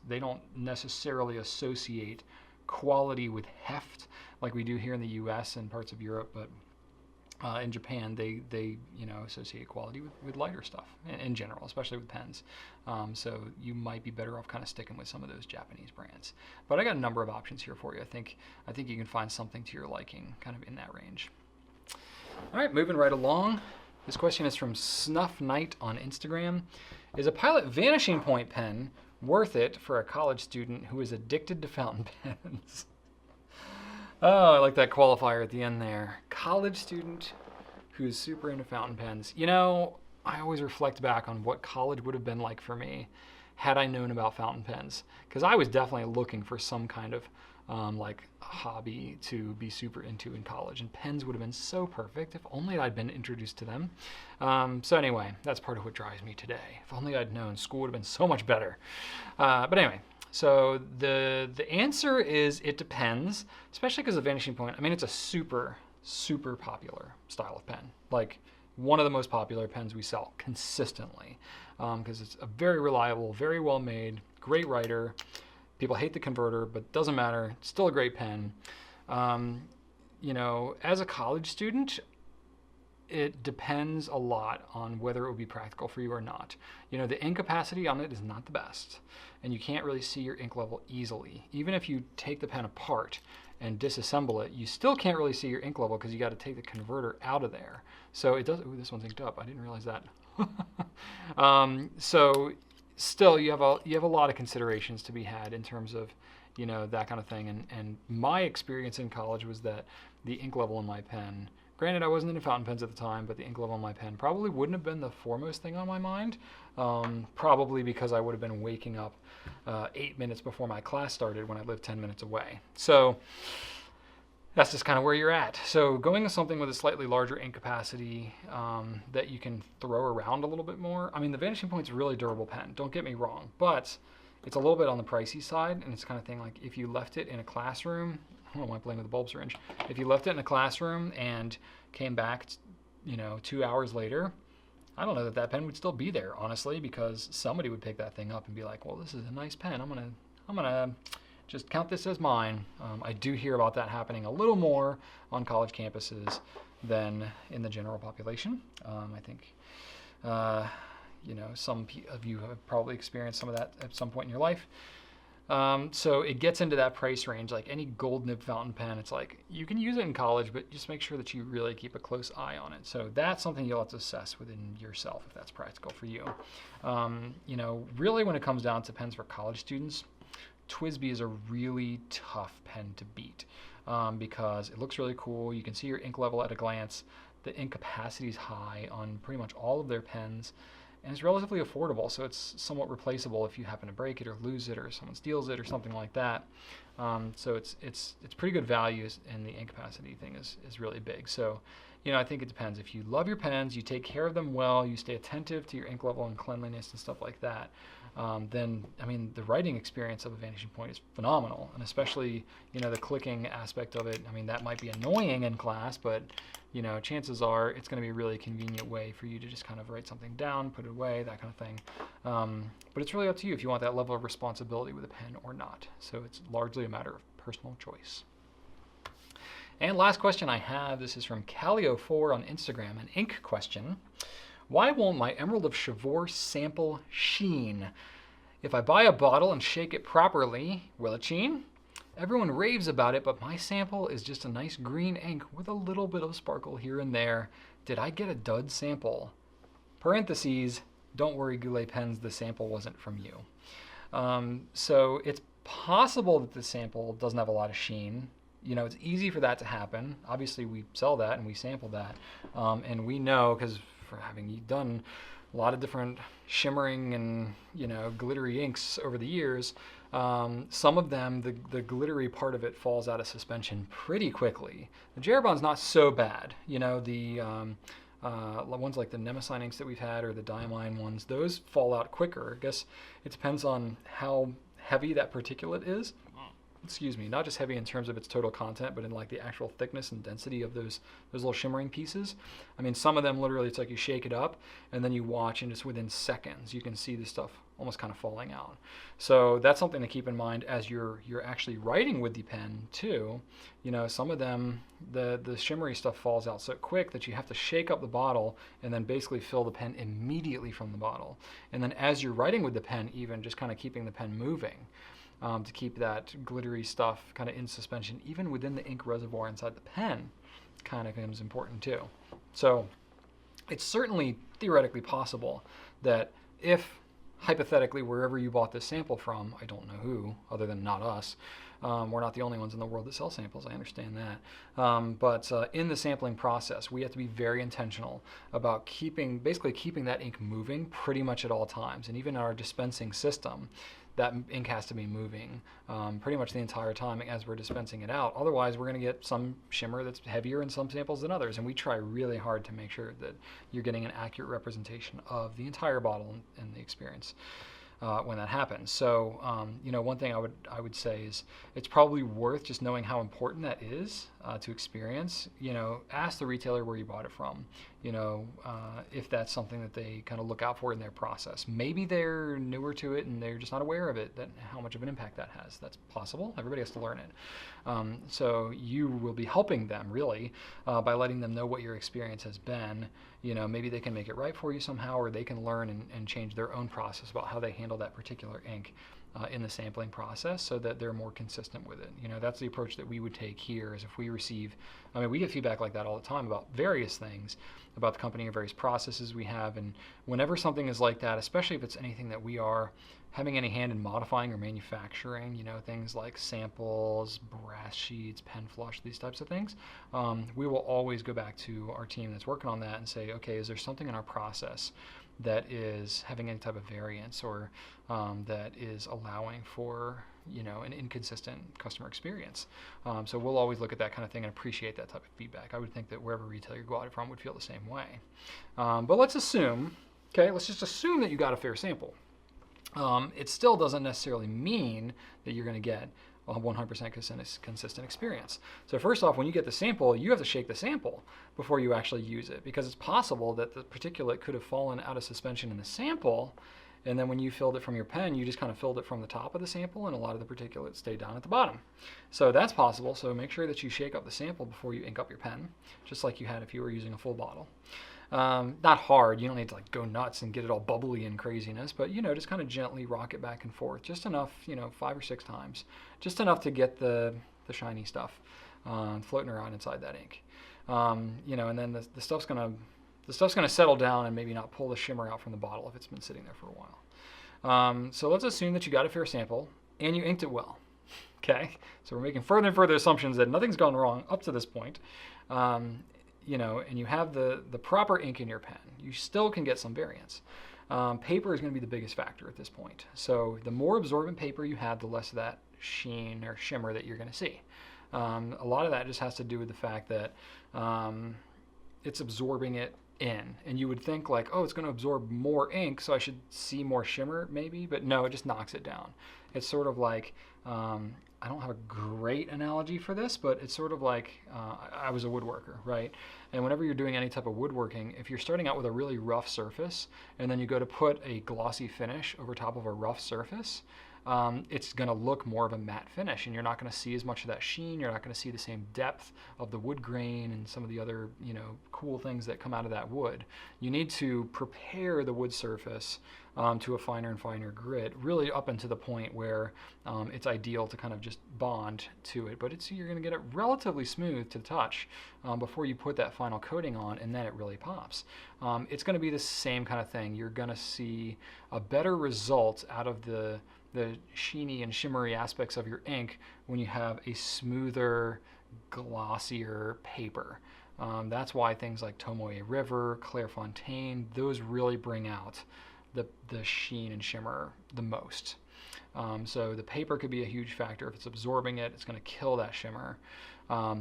They don't necessarily associate quality with heft like we do here in the US and parts of Europe, but in Japan they you know, associate quality with lighter stuff in general, especially with pens. So you might be better off kind of sticking with some of those Japanese brands. But I got a number of options here for you. I think you can find something to your liking kind of in that range. All right, moving right along. This question is from Snuff Knight on Instagram. Is a Pilot Vanishing Point pen worth it for a college student who is addicted to fountain pens? Oh, I like that qualifier at the end there. College student who's super into fountain pens. You know, I always reflect back on what college would have been like for me had I known about fountain pens, because I was definitely looking for some kind of like hobby to be super into in college, and pens would have been so perfect if only I'd been introduced to them. So anyway, that's part of what drives me today. If only I'd known, school would have been so much better. But anyway, so the answer is it depends, especially because the Vanishing Point, I mean, it's a super, super popular style of pen. Like one of the most popular pens we sell consistently, because it's a very reliable, very well made, great writer. People hate the converter, but doesn't matter. It's still a great pen. You know, as a college student, it depends a lot on whether it would be practical for you or not. You know, the ink capacity on it is not the best, and you can't really see your ink level easily. Even if you take the pen apart and disassemble it, you still can't really see your ink level because you got to take the converter out of there. So it does. Ooh, this one's inked up. I didn't realize that. So still you have a lot of considerations to be had in terms of, you know, that kind of thing. And my experience in college was that the ink level in my pen, granted I wasn't into fountain pens at the time, but the ink level in my pen probably wouldn't have been the foremost thing on my mind, probably because I would have been waking up 8 minutes before my class started when I lived 10 minutes away. So that's just kind of where you're at. So going to something with a slightly larger ink capacity that you can throw around a little bit more. I mean, the Vanishing Point's a really durable pen, don't get me wrong, but it's a little bit on the pricey side, and it's the kind of thing like if you left it in a classroom, I don't know why I'm playing with the bulb syringe. If you left it in a classroom and came back, you know, 2 hours later, I don't know that that pen would still be there, honestly, because somebody would pick that thing up and be like, well, this is a nice pen. I'm gonna just count this as mine. I do hear about that happening a little more on college campuses than in the general population. I think, you know, some of you have probably experienced some of that at some point in your life. So it gets into that price range, like any gold nib fountain pen. It's like you can use it in college, but just make sure that you really keep a close eye on it. So that's something you'll have to assess within yourself if that's practical for you. You know, really when it comes down to pens for college students, TWSBI is a really tough pen to beat because it looks really cool. You can see your ink level at a glance. The ink capacity is high on pretty much all of their pens. And it's relatively affordable, so it's somewhat replaceable if you happen to break it or lose it or someone steals it or something like that. So it's pretty good value, and the ink capacity thing is really big. So, you know, I think it depends. If you love your pens, you take care of them well, you stay attentive to your ink level and cleanliness and stuff like that, then, I mean, the writing experience of a Vanishing Point is phenomenal. And especially, you know, the clicking aspect of it, I mean, that might be annoying in class, but, you know, chances are it's going to be a really convenient way for you to just kind of write something down, put it away, that kind of thing. But it's really up to you if you want that level of responsibility with a pen or not. So it's largely a matter of personal choice. And last question I have, this is from Calio4 on Instagram, an ink question. Why won't my Emerald of Chivor sample sheen? If I buy a bottle and shake it properly, will it sheen? Everyone raves about it, but my sample is just a nice green ink with a little bit of sparkle here and there. Did I get a dud sample? Parentheses, don't worry, Goulet pens, the sample wasn't from you. So it's possible that the sample doesn't have a lot of sheen. You know, it's easy for that to happen. Obviously, we sell that and we sample that. And we know, because for having done a lot of different shimmering and, you know, glittery inks over the years, some of them, the glittery part of it falls out of suspension pretty quickly. The Jeroboam's not so bad. You know, the ones like the Nemesine inks that we've had or the Diamine ones, those fall out quicker. I guess it depends on how heavy that particulate is. Excuse me, not just heavy in terms of its total content, but in like the actual thickness and density of those little shimmering pieces. I mean, some of them literally, it's like you shake it up and then you watch and just within seconds you can see the stuff almost kind of falling out. So that's something to keep in mind as you're actually writing with the pen too. You know, some of them, the shimmery stuff falls out so quick that you have to shake up the bottle and then basically fill the pen immediately from the bottle. And then as you're writing with the pen, even just kind of keeping the pen moving. To keep that glittery stuff kind of in suspension, even within the ink reservoir inside the pen, kind of becomes important too. So it's certainly theoretically possible that if, hypothetically, wherever you bought this sample from, I don't know who, other than not us, we're not the only ones in the world that sell samples, I understand that. But in the sampling process, we have to be very intentional about basically keeping that ink moving pretty much at all times. And even in our dispensing system, that ink has to be moving pretty much the entire time as we're dispensing it out. Otherwise, we're going to get some shimmer that's heavier in some samples than others. And we try really hard to make sure that you're getting an accurate representation of the entire bottle and the experience when that happens. So, you know, one thing I would say is it's probably worth just knowing how important that is to experience. You know, ask the retailer where you bought it from. You know, if that's something that they kind of look out for in their process. Maybe they're newer to it and they're just not aware of it, that how much of an impact that has. That's possible. Everybody has to learn it. So you will be helping them really by letting them know what your experience has been. You know, maybe they can make it right for you somehow, or they can learn and change their own process about how they handle that particular ink. in the sampling process so that they're more consistent with it. That's the approach that we would take here. Is if we receive, we get feedback like that all the time about various things, about the company or various processes we have, and whenever something is like that, especially if it's anything that we are having any hand in modifying or manufacturing, things like samples, brass sheets, pen flush, these types of things, we will always go back to our team that's working on that and say, okay, is there something in our process that is having any type of variance or that is allowing for an inconsistent customer experience. So we'll always look at that kind of thing and appreciate that type of feedback. I would think that wherever retailer you go out from would feel the same way. But let's just assume that you got a fair sample. It still doesn't necessarily mean that you're going to get a 100% consistent experience. So first off, when you get the sample, you have to shake the sample before you actually use it, because it's possible that the particulate could have fallen out of suspension in the sample, and then when you filled it from your pen, you just kind of filled it from the top of the sample, and a lot of the particulate stayed down at the bottom. So that's possible. So make sure that you shake up the sample before you ink up your pen, just like you had if you were using a full bottle. Not hard. You don't need to go nuts and get it all bubbly and craziness, but just kind of gently rock it back and forth, just enough, 5 or 6 times, just enough to get the shiny stuff floating around inside that ink. And then the stuff's gonna settle down and maybe not pull the shimmer out from the bottle if it's been sitting there for a while. So let's assume that you got a fair sample and you inked it well. Okay, so we're making further and further assumptions that nothing's gone wrong up to this point. And you have the proper ink in your pen, you still can get some variance. Paper is going to be the biggest factor at this point. So the more absorbent paper you have, the less of that sheen or shimmer that you're going to see. A lot of that just has to do with the fact that it's absorbing it in. And you would think it's going to absorb more ink, so I should see more shimmer maybe, but no, it just knocks it down. It's sort of like, I don't have a great analogy for this, but it's sort of like I was a woodworker, right? And whenever you're doing any type of woodworking, if you're starting out with a really rough surface and then you go to put a glossy finish over top of a rough surface, it's going to look more of a matte finish, and you're not going to see as much of that sheen. You're not going to see the same depth of the wood grain and some of the other cool things that come out of that wood. You need to prepare the wood surface to a finer and finer grit, really up until the point where it's ideal to kind of just bond to it. But you're going to get it relatively smooth to the touch before you put that final coating on, and then it really pops. It's going to be the same kind of thing. You're going to see a better result out of the sheeny and shimmery aspects of your ink when you have a smoother, glossier paper. That's why things like Tomoe River, Clairefontaine, those really bring out the sheen and shimmer the most. So the paper could be a huge factor. If it's absorbing it, it's going to kill that shimmer.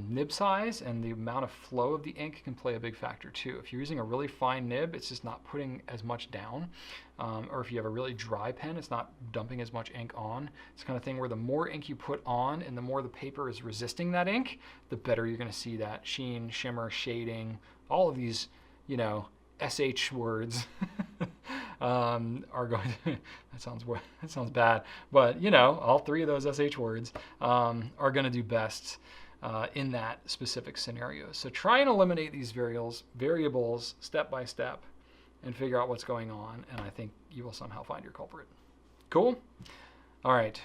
Nib size and the amount of flow of the ink can play a big factor too. If you're using a really fine nib, it's just not putting as much down. Or if you have a really dry pen, it's not dumping as much ink on. It's the kind of thing where the more ink you put on and the more the paper is resisting that ink, the better you're going to see that sheen, shimmer, shading, all of these, SH words are going to, that sounds bad, but all 3 of those SH words are going to do best in that specific scenario. So try and eliminate these variables step by step and figure out what's going on, and I think you will somehow find your culprit. Cool? All right.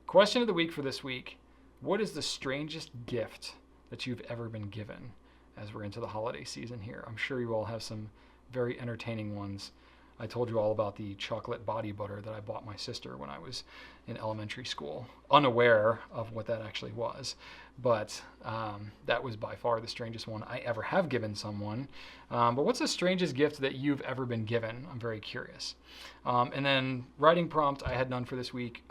Question of the week for this week. What is the strangest gift that you've ever been given as we're into the holiday season here? I'm sure you all have some very entertaining ones. I told you all about the chocolate body butter that I bought my sister when I was in elementary school, unaware of what that actually was. But that was by far the strangest one I ever have given someone. But what's the strangest gift that you've ever been given? I'm very curious. And then writing prompt, I had none for this week.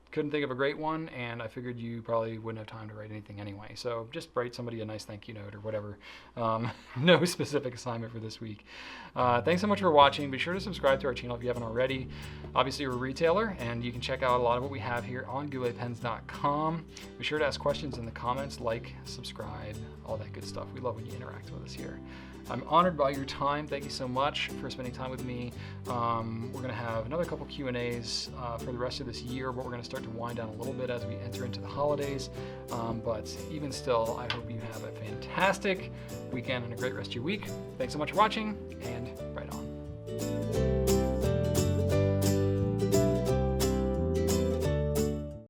Couldn't think of a great one, and I figured you probably wouldn't have time to write anything anyway. So just write somebody a nice thank you note or whatever. No specific assignment for this week. Thanks so much for watching. Be sure to subscribe to our channel if you haven't already. Obviously, we're a retailer, and you can check out a lot of what we have here on gouletpens.com. Be sure to ask questions in the comments, like, subscribe, all that good stuff. We love when you interact with us here. I'm honored by your time. Thank you so much for spending time with me. We're going to have another couple Q&As for the rest of this year, but we're going to start to wind down a little bit as we enter into the holidays. But even still, I hope you have a fantastic weekend and a great rest of your week. Thanks so much for watching, and right on.